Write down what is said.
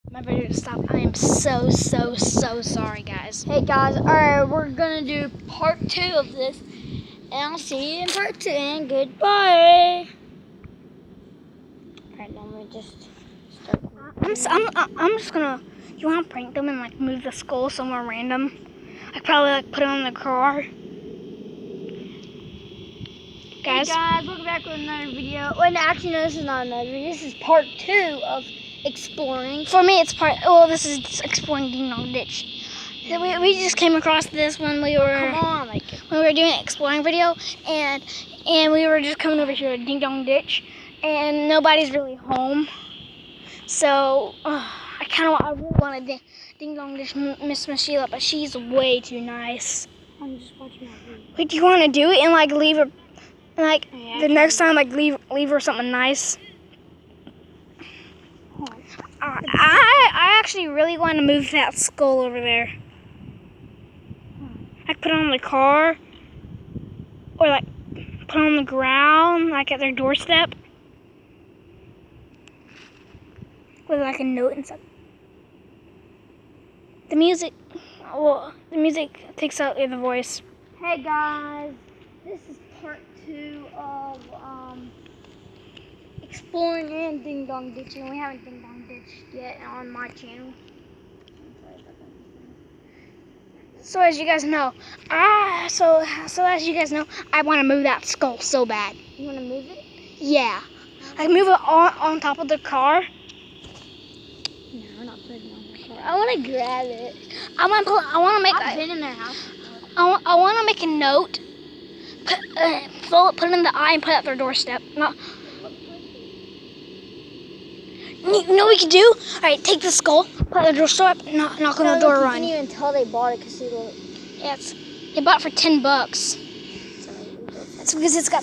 My video stopped. I am so sorry, guys. Hey guys, alright, we're gonna do part 2 of this, and I'll see you in part 2, and goodbye. Alright, now we just start. I'm just gonna. You want to prank them and like move the skull somewhere random? Like probably like put it on the car. Guys, Hey guys, welcome back with another video. Wait, no, actually, no, this is not another video. This is part 2 of exploring. for me it's part. Well, this is exploring Ding Dong Ditch. We just came across this when we were. Come on, like when we were doing an exploring video, and we were just coming over here to Ding Dong Ditch, and nobody's really home. So I really want to Ding Dong Ditch Miss Sheila, but she's way too nice. I'm just watching my video. Wait, do you want to do it and like leave her, like Yeah, the next time, like leave her something nice? I actually really want to move that skull over there. I put it on the car, or like put it on the ground, like at their doorstep, with like a note inside. The music takes out the voice. Hey guys, this is part 2 of exploring and Ding Dong Ditching. We haven't Ding Dong Ditched yet on my channel. So as you guys know, I want to move that skull so bad. You want to move it? Yeah, like move it on top of the car. No, we're not putting it on the car. I want to grab it. I want to make. I've been in their house. I want to make a note. Put it in the eye and put it at their doorstep. No. You know what we can do? All right, take the skull, put it at the doorstep, knock on the door, You run. didn't even tell they bought it because Yeah, they bought it for $10. It's because it's got